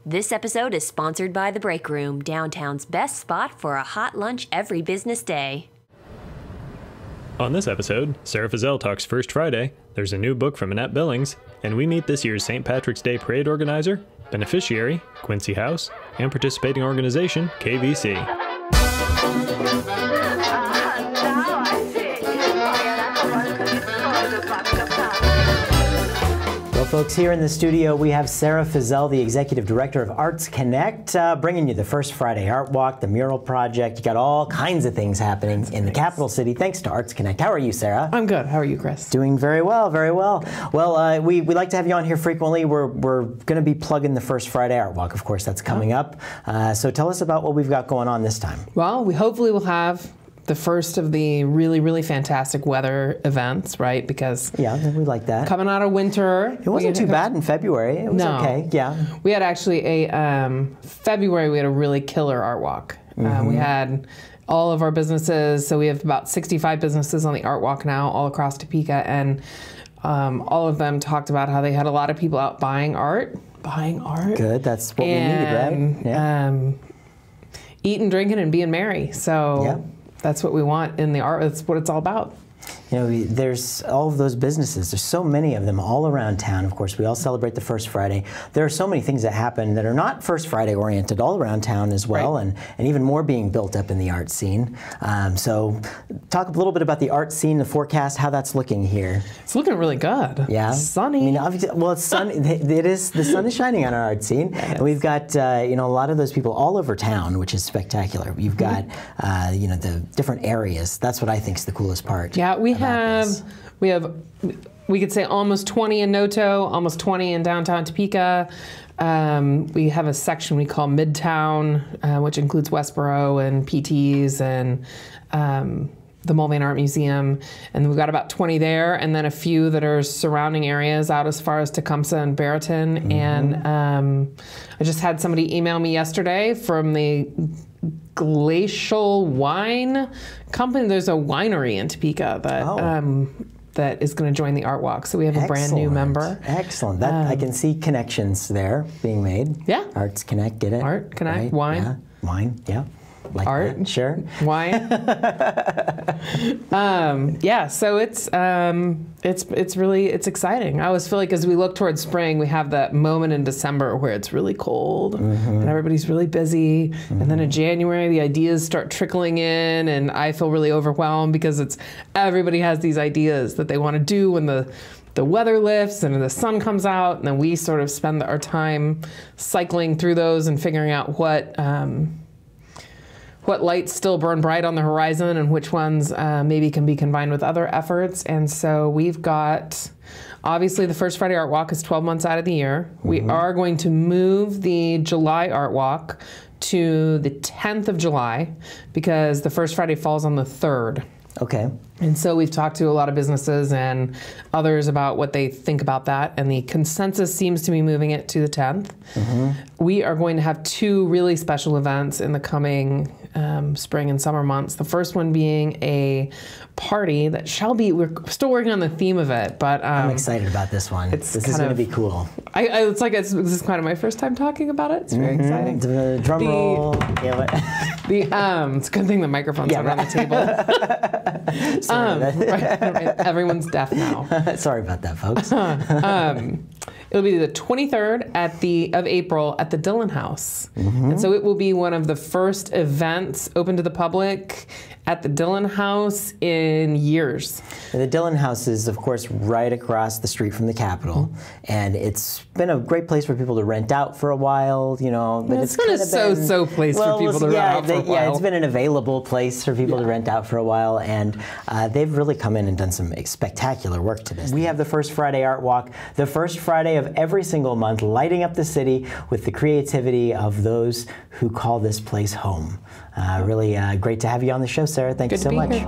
This episode is sponsored by The Break Room, downtown's best spot for a hot lunch every business day. On this episode, Sarah Fizell talks First Friday, there's a new book from Annette Billings, and we meet this year's St. Patrick's Day Parade organizer, beneficiary, Quincy House, and participating organization, KVC. Well, folks, here in the studio we have Sarah Fizell, the Executive Director of Arts Connect, bringing you the First Friday Art Walk, the Mural Project. You got all kinds of things happening in the capital city thanks to Arts Connect. How are you, Sarah? I'm good. How are you, Chris? Doing very well, very well. Well, we like to have you on here frequently. We're going to be plugging the First Friday Art Walk. Of course, that's coming up. So tell us about what we've got going on this time. Well, we hopefully will have the first of the really, really fantastic weather events, right? Because yeah, we like that. Coming out of winter, it wasn't too bad in February. It was okay. Yeah, we had actually a February. We had a really killer art walk. We had all of our businesses. So we have about 65 businesses on the art walk now, all across Topeka, and all of them talked about how they had a lot of people out buying art. Good. That's what we need, right? Yeah. Eating, drinking, and being merry. So. Yeah. That's what we want in the art. That's what it's all about. You know, there's all of those businesses. There's so many of them all around town. Of course, we all celebrate the First Friday. There are so many things that happen that are not First Friday oriented all around town as well, right. and even more being built up in the art scene. So talk a little bit about the art scene, the forecast, how that's looking here. It's looking really good. Yeah? It's sunny. I mean, obviously, well, it's sunny. The sun is shining on our art scene. Yes. And we've got, you know, a lot of those people all over town, which is spectacular. You've got, you know, the different areas. That's what I think is the coolest part. Yeah, we could say almost 20 in Noto, almost 20 in downtown Topeka. We have a section we call Midtown, which includes Westboro and PTs and the Mulvane Art Museum. And we've got about 20 there, and then a few that are surrounding areas out as far as Tecumseh and Barreton. And I just had somebody email me yesterday from the Glacial Wine Company. There's a winery in Topeka that that is going to join the art walk. So we have a brand new member. Excellent. That I can see connections there being made. Yeah. Arts Connect, get it? Art Connect, right. wine. Yeah. Wine, yeah. Like art, that. Sure. Wine. Yeah, so it's exciting. I always feel like as we look towards spring, we have that moment in December where it's really cold and everybody's really busy, and then in January the ideas start trickling in, and I feel really overwhelmed because everybody has these ideas that they want to do when the weather lifts and the sun comes out, and then we sort of spend our time cycling through those and figuring out what lights still burn bright on the horizon and which ones maybe can be combined with other efforts. And so we've got, obviously the First Friday Art Walk is 12 months out of the year. We are going to move the July Art Walk to the 10th of July because the First Friday falls on the 3rd. Okay. And so we've talked to a lot of businesses and others about what they think about that, and the consensus seems to be moving it to the 10th. We are going to have two really special events in the coming spring and summer months. The first one being a party that shall be, we're still working on the theme of it, but I'm excited about this one. This is going to be cool. This is kind of my first time talking about it. It's very exciting. The drum roll. It's a good thing the microphone's around the table. Right. Everyone's deaf now. Sorry about that, folks. It'll be the 23rd of April at the Dillon House. And so it will be one of the first events open to the public at the Dillon House in years. The Dillon House is, of course, right across the street from the Capitol, and it's been a great place for people to rent out for a while, you know. But it's been a so-so place for people to rent out for a while. Yeah, it's been an available place for people to rent out for a while, and they've really come in and done some spectacular work to this. We have the First Friday Art Walk, the first Friday of every single month, lighting up the city with the creativity of those who call this place home. Really great to have you on the show, Sarah. Thank you so much.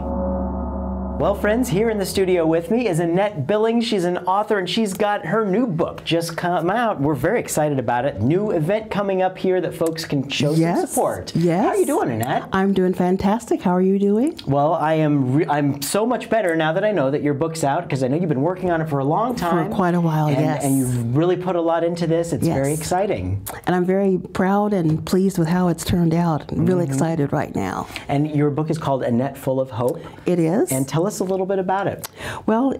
Well, friends, here in the studio with me is Annette Billings. She's an author, and she's got her new book just come out. We're very excited about it. New event coming up here that folks can show some support. Yes. How are you doing, Annette? I'm doing fantastic. How are you doing? Well, I'm so much better now that I know that your book's out, because I know you've been working on it for a long time. For quite a while, yes. And you've really put a lot into this. It's very exciting. And I'm very proud and pleased with how it's turned out. I'm really excited right now. And your book is called Annette Full of Hope. It is. And tell us a little bit about it. Well,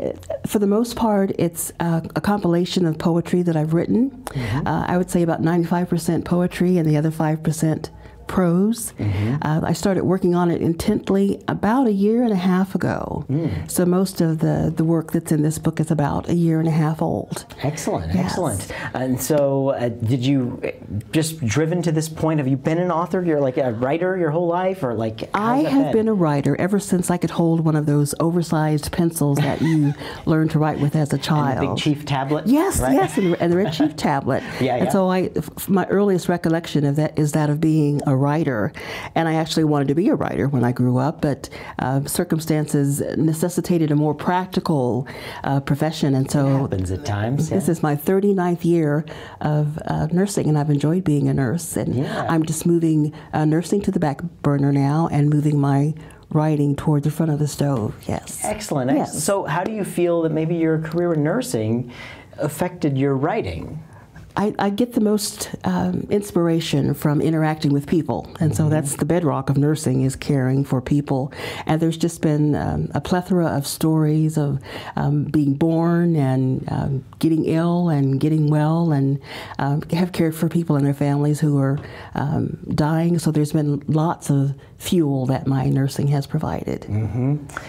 for the most part, it's a compilation of poetry that I've written. I would say about 95% poetry and the other 5% prose. I started working on it intently about 1.5 years ago. So most of the work that's in this book is about 1.5 years old. Excellent, Yes. excellent. And so did you just driven to this point? Have you been an author? You're like a writer your whole life? Or like, I have been a writer ever since I could hold one of those oversized pencils that you learn to write with as a child. And the big Chief tablet? Yes, right? yes, and the red Chief tablet. And so my earliest recollection of that is that of being a writer, and I actually wanted to be a writer when I grew up, but circumstances necessitated a more practical profession, and so it happens at times. This is my 39th year of nursing, and I've enjoyed being a nurse, and I'm just moving nursing to the back burner now and moving my writing toward the front of the stove. Yes. Excellent. Yes. So how do you feel that maybe your career in nursing affected your writing? I get the most inspiration from interacting with people, and so that's the bedrock of nursing, is caring for people. And there's just been a plethora of stories of being born and getting ill and getting well, and have cared for people and their families who are dying. So there's been lots of fuel that my nursing has provided.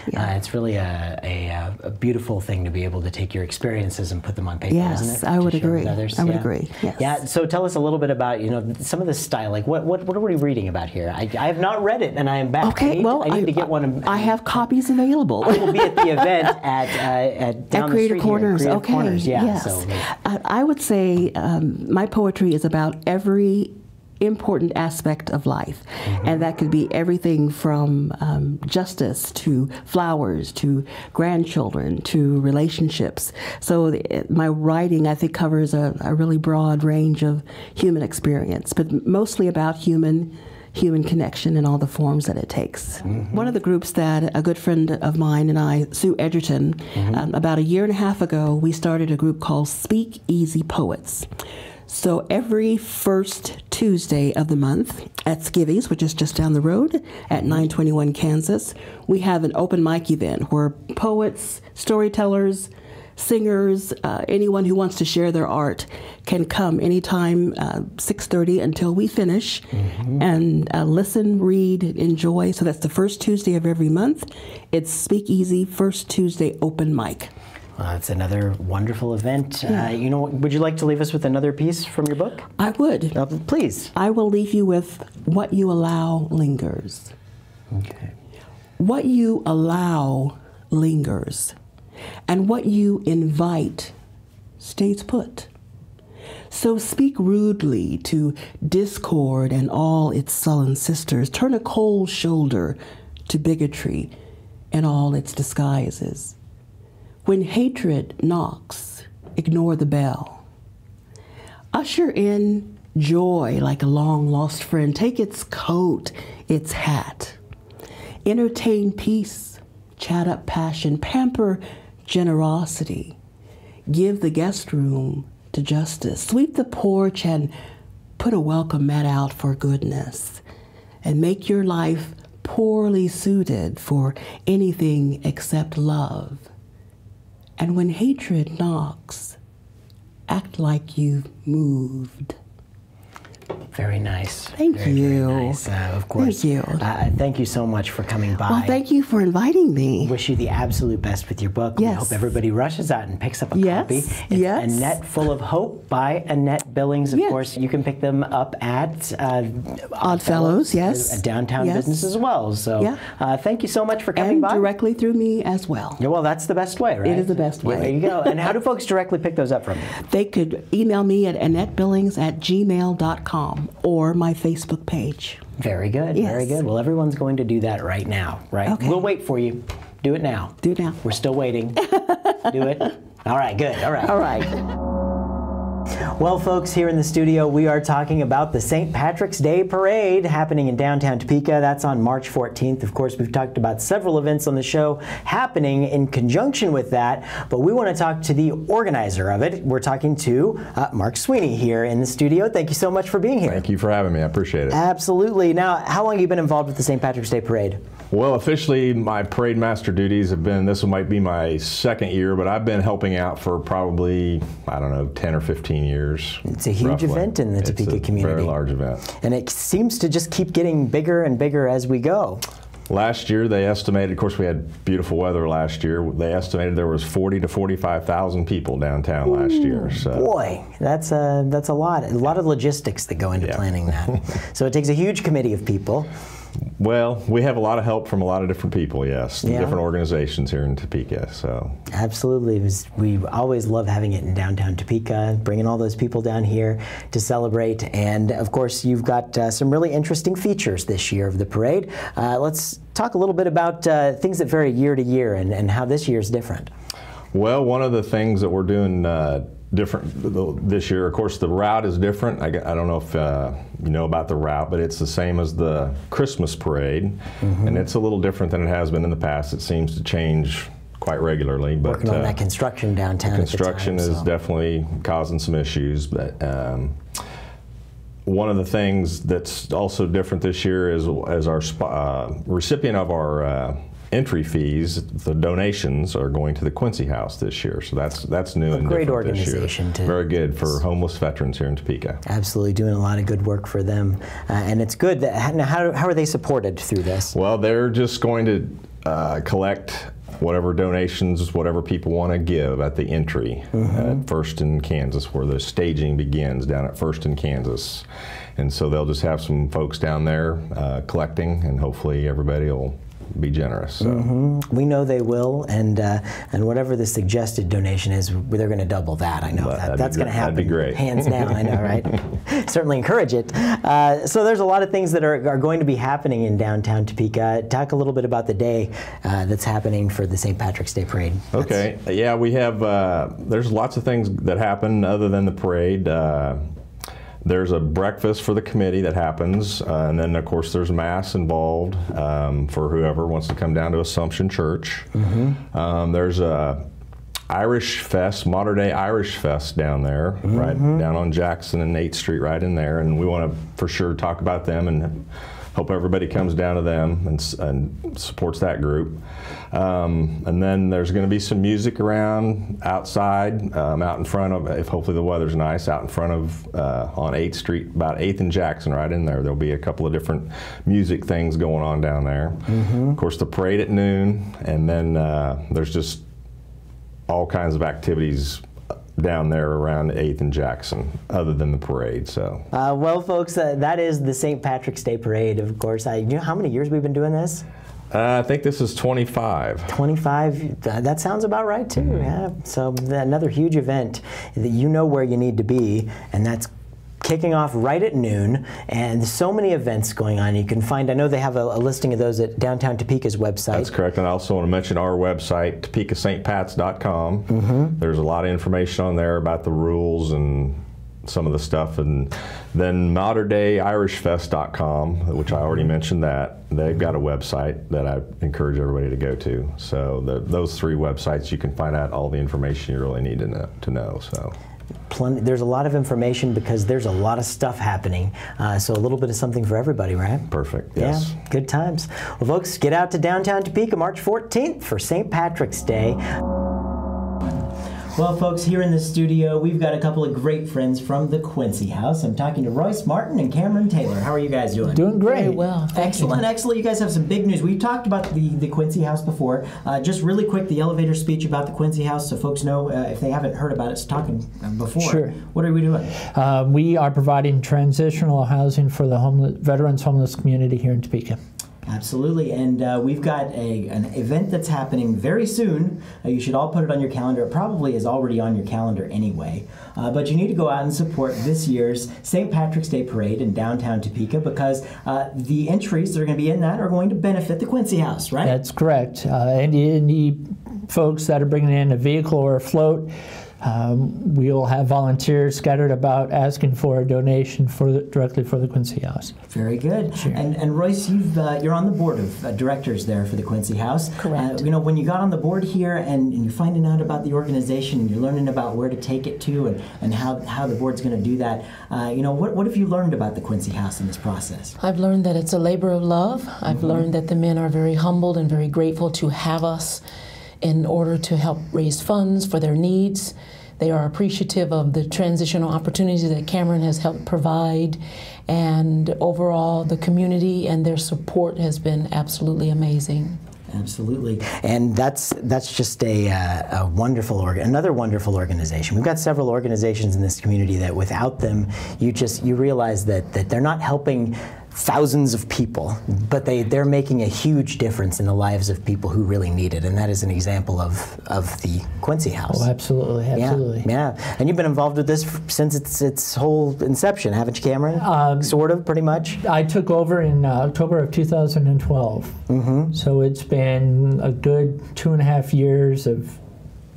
It's really a beautiful thing to be able to take your experiences and put them on paper, isn't it? Yes, I would agree. I would agree. Yes. Yeah. So tell us a little bit about some of the style. Like what are we reading about here? I have not read it, and I am back. Okay. I need to get one. I have copies available. I will be at the event at down Creative the street Corners. here, Okay. Corners. Yeah. Yes. So, I would say my poetry is about every important aspect of life, and that could be everything from justice to flowers to grandchildren to relationships. So my writing, I think, covers a really broad range of human experience, but mostly about human connection in all the forms that it takes. One of the groups that a good friend of mine and I, Sue Edgerton, about 1.5 years ago, we started a group called Speak Easy Poets. So every first Tuesday of the month at Skivvies, which is just down the road at 921 Kansas, we have an open mic event where poets, storytellers, singers, anyone who wants to share their art can come anytime, 6:30 until we finish, and listen, read, enjoy. So that's the first Tuesday of every month. It's Speak Easy, first Tuesday open mic. It's another wonderful event. Would you like to leave us with another piece from your book? I would. Please. I will leave you with what you allow lingers. Okay. What you allow lingers, and what you invite stays put. So speak rudely to discord and all its sullen sisters. Turn a cold shoulder to bigotry and all its disguises. When hatred knocks, ignore the bell. Usher in joy like a long-lost friend. Take its coat, its hat. Entertain peace, chat up passion, pamper generosity. Give the guest room to justice. Sweep the porch and put a welcome mat out for goodness. And make your life poorly suited for anything except love. And when hatred knocks, act like you've moved. Very nice. Thank you. Very nice. Of course. Thank you. Thank you so much for coming by. Well, thank you for inviting me. Wish you the absolute best with your book. Yes. We hope everybody rushes out and picks up a Yes. copy. It's Yes. Annette Full of Hope by Annette Billings. Of course, you can pick them up at Oddfellows, yes. a downtown Yes. business as well. So thank you so much for coming And by. directly through me as well. Yeah, well, that's the best way, right? It is the best way. There you go. And how do folks directly pick those up from you? They could email me at AnnetteBillings@gmail.com or my Facebook page. Very good. Yes. Very good. Well, everyone's going to do that right now, right? Okay. We'll wait for you. Do it now. Do it now. We're still waiting. Do it. All right, good. All right. All right. Well, folks, here in the studio, we are talking about the St. Patrick's Day Parade happening in downtown Topeka. That's on March 14th. Of course, we've talked about several events on the show happening in conjunction with that, but we want to talk to the organizer of it. We're talking to Mark Sweeney here in the studio. Thank you so much for being here. Thank you for having me. I appreciate it. Absolutely. Now, how long have you been involved with the St. Patrick's Day Parade? Well, officially, my parade master duties have been, this might be my second year, but I've been helping out for probably, I don't know, 10 or 15 years. It's a huge event in the Topeka community. Very large event. And it seems to just keep getting bigger and bigger as we go. Last year, they estimated, of course, we had beautiful weather last year. They estimated there was 40 to 45,000 people downtown last year. So. Boy, that's a lot of logistics that go into planning that. So it takes a huge committee of people. Well, we have a lot of help from a lot of different people, yes, different organizations here in Topeka. So absolutely, we always love having it in downtown Topeka, bringing all those people down here to celebrate. And of course, you've got some really interesting features this year of the parade. Let's talk a little bit about things that vary year to year and how this year is different. Well, one of the things that we're doing different this year, of course, the route is different. I don't know if you know about the route, but it's the same as the Christmas parade, and it's a little different than it has been in the past. It seems to change quite regularly. But working on that construction downtown. Construction is definitely causing some issues, but one of the things that's also different this year is as our recipient of our entry fees, the donations are going to the Quincy House this year, so that's new and great different organization this year. Very good for homeless veterans here in Topeka. Absolutely, doing a lot of good work for them, and it's good. Now, how are they supported through this? Well, they're just going to collect whatever donations, whatever people want to give at the entry at First in Kansas, where the staging begins down at First in Kansas, and so they'll just have some folks down there collecting, and hopefully everybody will be generous. So. We know they will, and whatever the suggested donation is, they're going to double that. I know that's going to happen. That'd be great. Hands down, I know, right? Certainly encourage it. So there's a lot of things that are going to be happening in downtown Topeka. Talk a little bit about the day that's happening for the St. Patrick's Day Parade. Okay. Yeah, we have. There's lots of things that happen other than the parade. There's a breakfast for the committee that happens, and then of course there's mass involved for whoever wants to come down to Assumption Church. There's a Irish Fest, Modern Day Irish Fest down there, right down on Jackson and 8th Street, right in there, and we want to for sure talk about them and hope everybody comes down to them and supports that group. And then there's going to be some music around outside, out in front of, if hopefully the weather's nice, out in front of on 8th Street, about 8th and Jackson, right in there. There'll be a couple of different music things going on down there. Of course, the parade at noon, and then there's just all kinds of activities down there around 8th and Jackson, other than the parade. So, well, folks, that is the St. Patrick's Day Parade. Of course, you know how many years we've been doing this? I think this is 25. 25. That sounds about right too. Yeah. So another huge event that you know where you need to be, and that's kicking off right at noon, and so many events going on. You can find, I know they have a listing of those at Downtown Topeka's website. That's correct, and I also want to mention our website, topekastpats.com. There's a lot of information on there about the rules and some of the stuff, and then moderndayirishfest.com, which I already mentioned that. They've got a website that I encourage everybody to go to. So those three websites, you can find out all the information you really need to know. So. There's a lot of information because there's a lot of stuff happening. So a little bit of something for everybody, right? Perfect, yes. Yeah, good times. Well, folks, get out to downtown Topeka March 14th for St. Patrick's Day. Well, folks, here in the studio, we've got a couple of great friends from the Quincy House. I'm talking to Royce Martin and Cameron Taylor. How are you guys doing? Doing great. Very well. Excellent, excellent. You guys have some big news. We've talked about the Quincy House before. Just really quick, the elevator speech about the Quincy House, so folks know if they haven't heard about it, talking before. Sure. What are we doing? We are providing transitional housing for the veterans homeless community here in Topeka. Absolutely, and we've got an event that's happening very soon. You should all put it on your calendar. It probably is already on your calendar anyway. But you need to go out and support this year's St. Patrick's Day Parade in downtown Topeka, because the entries that are going to be in that are going to benefit the Quincy House, right? That's correct. Any folks that are bringing in a vehicle or a float, we'll have volunteers scattered about asking for a donation directly for the Quincy House. Very good. Sure. And Royce, you're on the board of directors there for the Quincy House. Correct. When you got on the board here and you're finding out about the organization and you're learning about where to take it to and how the board's going to do that, what have you learned about the Quincy House in this process? I've learned that it's a labor of love. I've learned that the men are very humbled and very grateful to have us in order to help raise funds for their needs. They are appreciative of the transitional opportunities that Cameron has helped provide, and overall the community and their support has been absolutely amazing. Absolutely, and that's just a wonderful another wonderful organization. We've got several organizations in this community that without them, you realize that they're not helping thousands of people, but they're making a huge difference in the lives of people who really need it, and that is an example of the Quincy House. Oh, absolutely, absolutely. Yeah. And you've been involved with this since its whole inception, haven't you, Cameron? Sort of, pretty much? I took over in October of 2012, so it's been a good 2.5 years of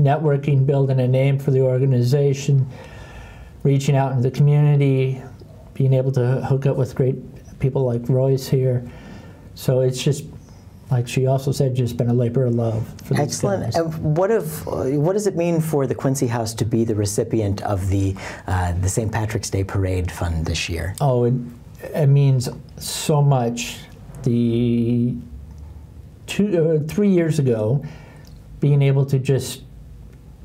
networking, building a name for the organization, reaching out into the community, being able to hook up with great people like Royce here. So it's just, like she also said, just been a labor of love for these Excellent. guys. And what does it mean for the Quincy House to be the recipient of the St. Patrick's Day Parade Fund this year? Oh, it means so much. 3 years ago, being able to just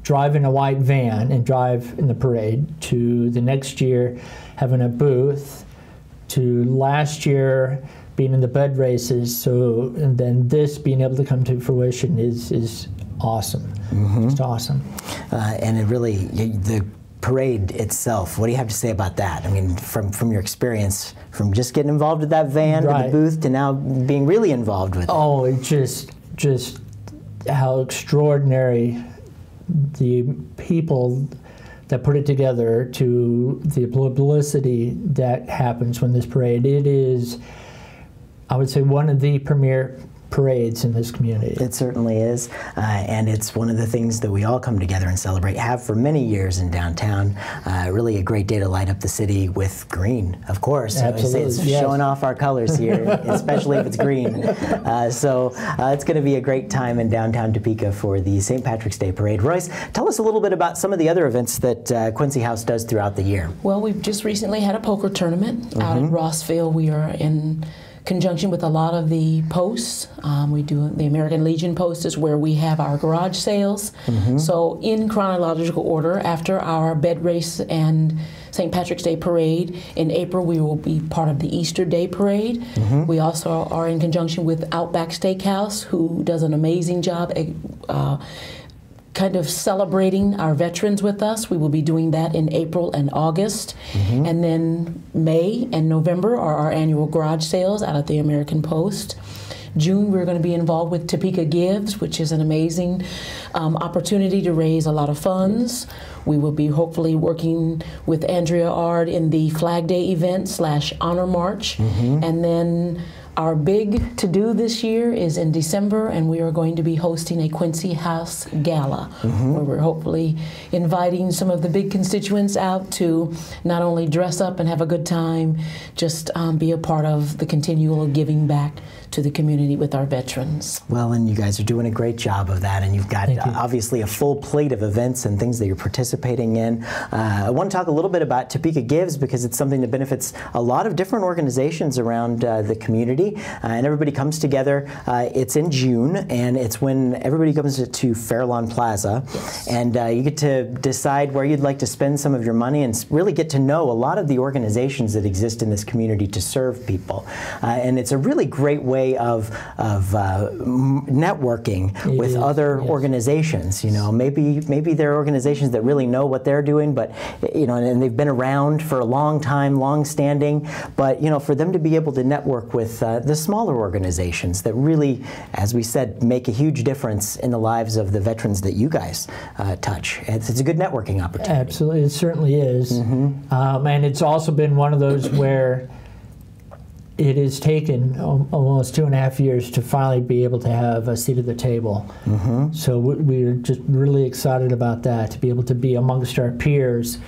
drive in a white van and drive in the parade, to the next year having a booth, to last year being in the bed races, and then this being able to come to fruition is awesome. It's awesome. And it really, the parade itself, what do you have to say about that? I mean, from your experience, from just getting involved with that van to the booth to now being really involved with it. Oh, it's just how extraordinary the people that put it together, to the publicity that happens when this parade. It is, I would say, one of the premier parades in this community. It certainly is, and it's one of the things that we all come together and celebrate, have for many years in downtown. Really a great day to light up the city with green, of course. Absolutely. It's showing off our colors here, especially if it's green. So it's going to be a great time in downtown Topeka for the St. Patrick's Day Parade. Royce, tell us a little bit about some of the other events that Quincy House does throughout the year. Well, we've just recently had a poker tournament out in Rossville. We are in conjunction with a lot of the posts. We do the American Legion post is where we have our garage sales. So in chronological order, after our bed race and St. Patrick's Day Parade in April, we will be part of the Easter Day Parade. We also are in conjunction with Outback Steakhouse, who does an amazing job kind of celebrating our veterans with us. We will be doing that in April and August. And then May and November are our annual garage sales out at the American Post. June, we're going to be involved with Topeka Gives, which is an amazing opportunity to raise a lot of funds. We will be hopefully working with Andrea Ard in the Flag Day event / Honor March. And then our big to-do this year is in December, and we are going to be hosting a Quincy House Gala, where we're hopefully inviting some of the big constituents out to not only dress up and have a good time, just be a part of the continual giving back to the community with our veterans. Well, and you guys are doing a great job of that, and you've got obviously a full plate of events and things that you're participating in. I want to talk a little bit about Topeka Gives, because it's something that benefits a lot of different organizations around the community, and everybody comes together. It's in June, and it's when everybody comes to Fairlawn Plaza, and you get to decide where you'd like to spend some of your money and really get to know a lot of the organizations that exist in this community to serve people. And it's a really great way of networking with other organizations. You know, maybe there are organizations that really know what they're doing, but and they've been around for a long time, long standing. But for them to be able to network with the smaller organizations that really, as we said, make a huge difference in the lives of the veterans that you guys touch. It's a good networking opportunity. Absolutely, it certainly is. And it's also been one of those where it has taken almost 2.5 years to finally be able to have a seat at the table. So we're just really excited about that, to be able to be amongst our peers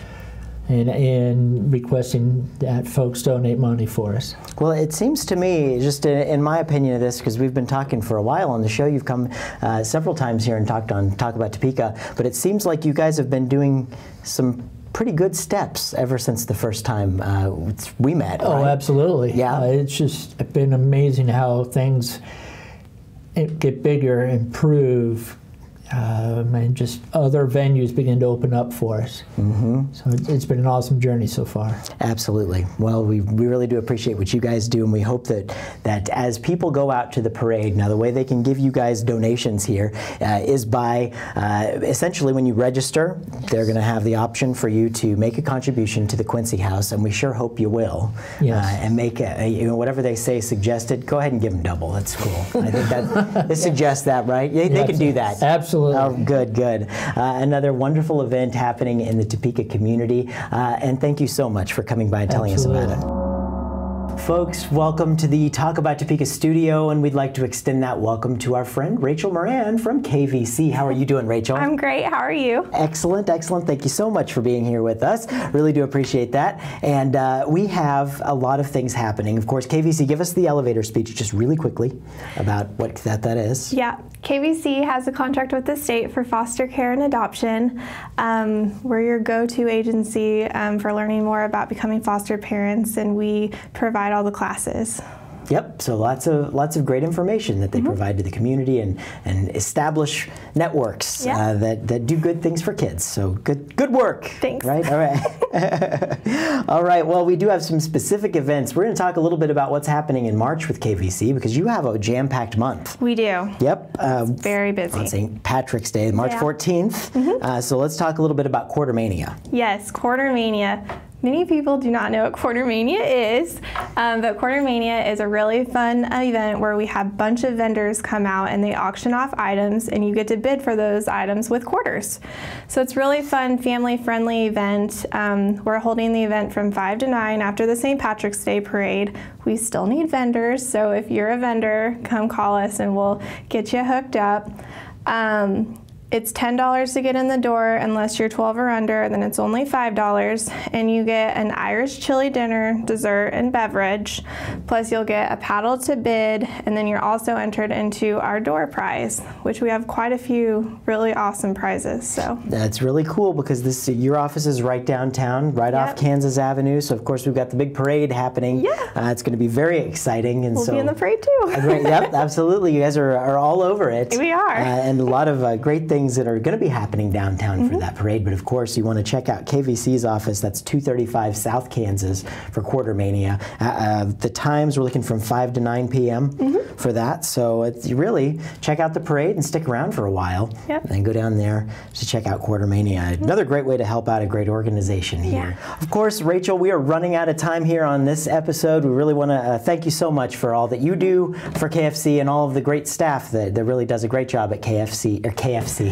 and requesting that folks donate money for us. Well, it seems to me, just in my opinion of this, because we've been talking for a while on the show, you've come several times here and talk about Topeka, but it seems like you guys have been doing some pretty good steps ever since the first time we met. Oh, right? Absolutely. Yeah. It's just been amazing how things get bigger, improve, and just other venues begin to open up for us. So it's been an awesome journey so far. Absolutely. Well, we really do appreciate what you guys do, and we hope that as people go out to the parade, now the way they can give you guys donations here is by essentially when you register, they're going to have the option for you to make a contribution to the Quincy House, and we sure hope you will. And make whatever they say suggested, go ahead and give them double. That's cool. I think that it suggests that, right? They can do that. Absolutely. Oh, good. Another wonderful event happening in the Topeka community, and thank you so much for coming by and telling us about it. Folks, welcome to the Talk About Topeka studio, and we'd like to extend that welcome to our friend Rachel Moran from KVC. How are you doing, Rachel? I'm great. How are you? Excellent. Thank you so much for being here with us. Really do appreciate that. And we have a lot of things happening. Of course, KVC, give us the elevator speech just really quickly about what that is. Yeah. KVC has a contract with the state for foster care and adoption. We're your go-to agency for learning more about becoming foster parents, and we provide all the classes. Yep, so lots of great information that they provide to the community and establish networks that do good things for kids. So good work. Thanks. Right? All right. All right, well, we do have some specific events. We're going to talk a little bit about what's happening in March with KVC, because you have a jam-packed month. We do. Yep. It's very busy. On St. Patrick's Day, March 14th. So let's talk a little bit about Quartermania. Yes, Quartermania. Many people do not know what Quartermania is, but Quartermania is a really fun event where we have a bunch of vendors come out and they auction off items, and you get to bid for those items with quarters. So it's really fun, family-friendly event. We're holding the event from 5 to 9 after the St. Patrick's Day parade. We still need vendors, so if you're a vendor, come call us and we'll get you hooked up. It's $10 to get in the door unless you're 12 or under, then it's only $5, and you get an Irish chili dinner, dessert, and beverage. Plus you'll get a paddle to bid, and then you're also entered into our door prize, which we have quite a few really awesome prizes. So that's really cool, because your office is right downtown, right off Kansas Avenue. So of course we've got the big parade happening. Yeah. It's going to be very exciting, and we'll be in the parade too. Yep, absolutely. You guys are all over it. We are. And a lot of great things that are going to be happening downtown for that parade. But of course, you want to check out KVC's office. That's 235 South Kansas for Quartermania. The times, we're looking from 5 to 9 p.m. For that. So you really check out the parade and stick around for a while. Yep. And go down there to check out Quartermania. Another great way to help out a great organization here. Yeah. Of course, Rachel, we are running out of time here on this episode. We really want to thank you so much for all that you do for KFC and all of the great staff that really does a great job at KFC.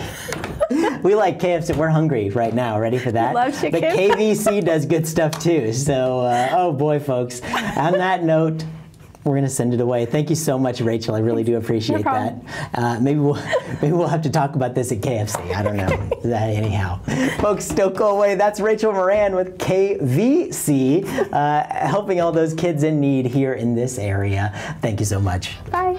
We like KFC. We're hungry right now. Ready for that? Love chicken. But KVC does good stuff too. So, oh boy, folks. On that note, we're going to send it away. Thank you so much, Rachel. I really do appreciate that. Maybe we'll have to talk about this at KFC. I don't know. Anyhow, folks, don't go away. That's Rachel Moran with KVC, helping all those kids in need here in this area. Thank you so much. Bye.